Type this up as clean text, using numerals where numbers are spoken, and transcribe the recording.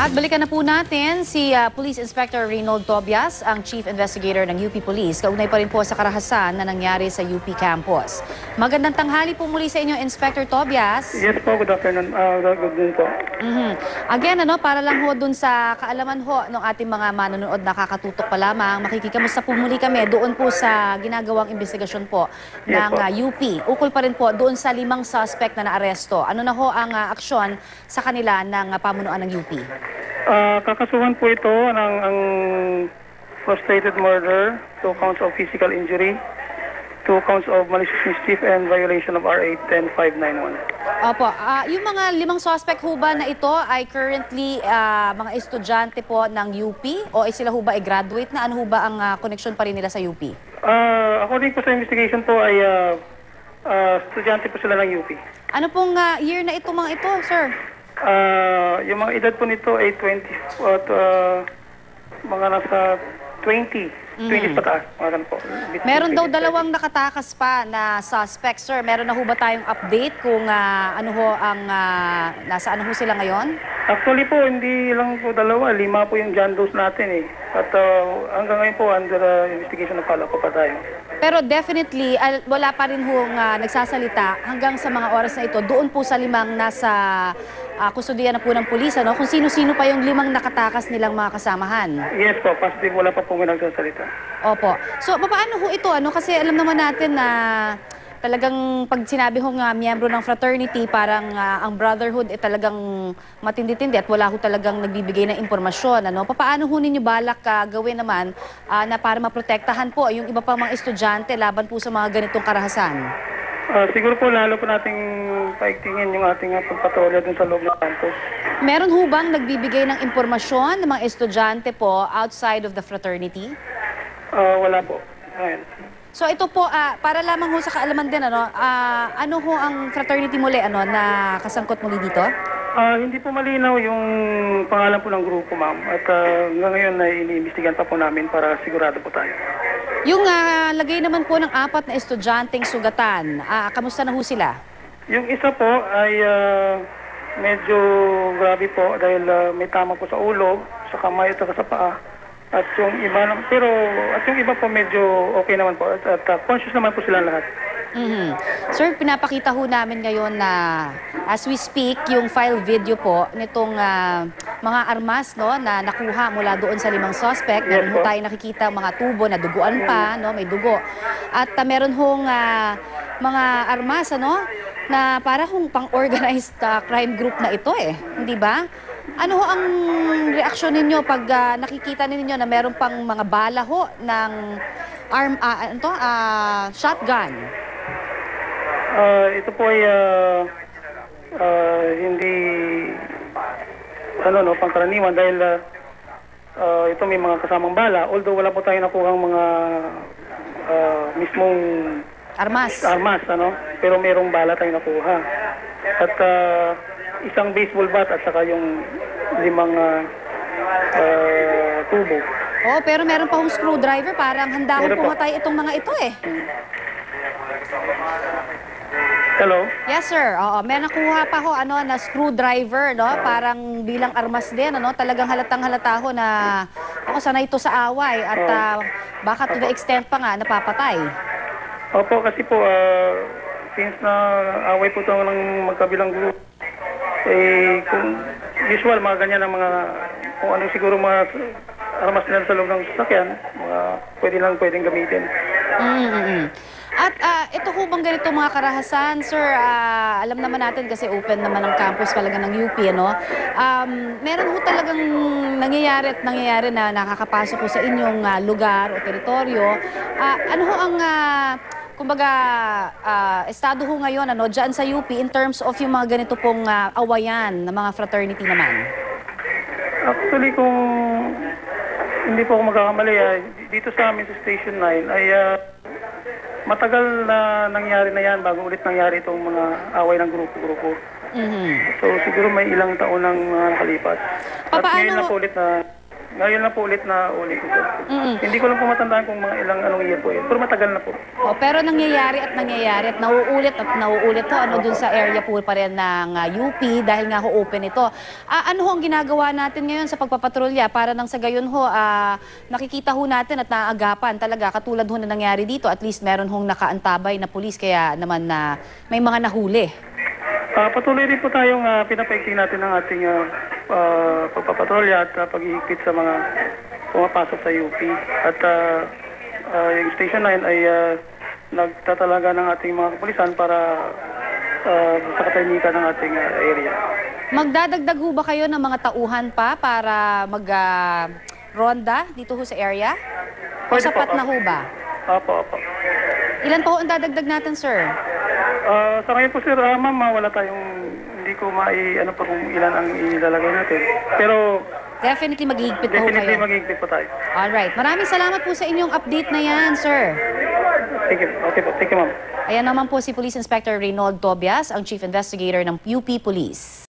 At balikan na po natin si Police Inspector Reynold Tobias, ang Chief Investigator ng UP Police. Kaugnay pa rin po sa karahasan na nangyari sa UP campus. Magandang tanghali po muli sa inyo, Inspector Tobias. Yes po, good afternoon. Good afternoon po. Again, para lang ho dun sa kaalaman ho ng ating mga manonood na kakatutok pa lamang, makikikamusta po muli kami doon po sa ginagawang investigasyon po ng UP. Ukol pa rin po doon sa 5 suspect na naaresto. Ano na ho ang aksyon sa kanila ng pamunuan ng UP? Kakasuhan po ito ng frustrated murder, 2 counts of physical injury, 2 counts of malicious mischief and violation of RA 10591. Opo, yung mga 5 suspect ho ba na ito ay currently mga estudyante po ng UP o sila ho ba ay graduate na? Ano ho ba ang connection pa rin nila sa UP? According po sa investigation po ay estudyante po sila ng UP. Ano pong year na ito mga ito, sir? Yung mga edad po nito ay 20, mga nasa 20 pataas. Po. Meron daw 2 nakatakas pa na suspect, sir. Meron na ho ba tayong update kung ano ho ang, nasa ano ho sila ngayon? Actually po, hindi lang po 2, 5 po yung John Doe's natin eh. At hanggang ngayon po, under investigation na follow pa tayo. Pero definitely, wala pa rin hong nagsasalita hanggang sa mga oras na ito. Doon po sa 5 nasa kustudiya na po ng pulis, ano? Kung sino-sino pa yung 5 nakatakas nilang mga kasamahan. Yes po, positive, wala pa po may nagsasalita. Opo. So, paano ho ito? Ano? Kasi alam naman natin na talagang pag sinabi ho nga miyembro ng fraternity, parang ang brotherhood talagang matindi-tindi at wala ho talagang nagbibigay ng impormasyon. Ano? Paano ho ninyo balak gawin naman na para maprotektahan po yung iba pang mga estudyante laban po sa mga ganitong karahasan? Siguro po lalo po nating paigtingin yung ating pagpatrolya dun sa loob ng campus. Meron ho bang nagbibigay ng impormasyon ng mga estudyante po outside of the fraternity? Wala po. Ayan. So ito po, para lamang ho sa kaalaman din, ano ho ang fraternity muli na kasangkot muli dito? Hindi po malinaw yung pangalan po ng grupo, ma'am. At hanggang ngayon na iniimbestigan pa po namin para sigurado po tayo. Yung lagay naman po ng 4 na estudyanteng sugatan, kamusta na ho sila? Yung isa po ay medyo grabe po dahil may tama po sa ulo, sa kamay at sa paa. At yung iba po medyo okay naman po at conscious naman po silang lahat. Sir, pinapakita ho namin ngayon na as we speak, yung file video po nitong mga armas na nakuha mula doon sa 5 suspect. Meron ho tayo nakikita mga tubo na duguan pa, may dugo. At meron hong mga armas na para hong pang-organized crime group na ito hindi ba? Ano ho ang reaksyon ninyo pag nakikita ninyo na meron pang mga bala ho ng shotgun? Ito po ay hindi pangkaraniwan dahil ito may mga kasamang bala, although wala po tayong nakuhang mga mismong armas, pero mayroong bala tayong nakuha. At isang baseball bat at saka yung 5 tubo. Pero meron pa hong screwdriver, parang handa hong pumatay itong mga ito Hello? Yes, sir. May nakuha pa ho na screwdriver, parang bilang armas din, talagang halatang-halata ho na sanay ito sa away at baka to the extent pa nga napapatay. Opo, kasi po since na away po ito ng magkabilang group, kung usual mga ganyan ang mga kung ano siguro mga armas nila sa loob ng sasakyan, pwedeng gamitin. At ito ho bang ganito mga karahasan, sir, alam naman natin kasi open naman ang campus talaga ng UP, meron ho talagang nangyayari na nakakapasok ho sa inyong lugar o teritoryo. Ano ho ang, kumbaga, estado ho ngayon dyan sa UP in terms of yung mga ganito pong awayan ng mga fraternity naman? Actually, kung hindi po ako magkakamali, dito sa amin sa Station 9 ay matagal na nangyari na yan bago ulit nangyari itong mga away ng grupo-grupo. So siguro may ilang taon nang nakalipas. At ngayon na po ulit na Ngayon na po ulit na ulit ito. Hindi ko lang po matandaan kung mga ilang anong year po yun. Pero matagal na po. O, pero nangyayari at nauulit to dun sa area po pa rin ng UP dahil nga ho open ito. Ano ho ang ginagawa natin ngayon sa pagpapatrolya para nang sa gayon ho nakikita ho natin at naaagapan talaga katulad ho na nangyari dito, at least meron hong nakaantabay na pulis kaya naman na may mga nahuli. Patuloy rin po tayong pinapaigting natin ang ating pagpapatrolya at pag-iigpit sa mga pumapasok sa UP. At yung Station 9 ay nagtatalaga ng ating mga kapulisan para sa katahimikan ng ating area. Magdadagdag ho ba kayo ng mga tauhan pa para mag-ronda dito ho sa area? O Pwede sapat po, na ho ba? Opo. Ilan po ho ang dadagdag natin, sir? Sa ngayon po sir, ma'am, wala tayong, hindi ko ano pa kung ilan ang ilalagay natin. Pero Definitely maghihigpit po ho definitely kayo. mag-iigpit po tayo. Alright. Maraming salamat po sa inyong update na yan, sir. Thank you. Okay po. Thank you, ma'am. Ayan naman po si Police Inspector Reynold Tobias, ang Chief Investigator ng UP Police.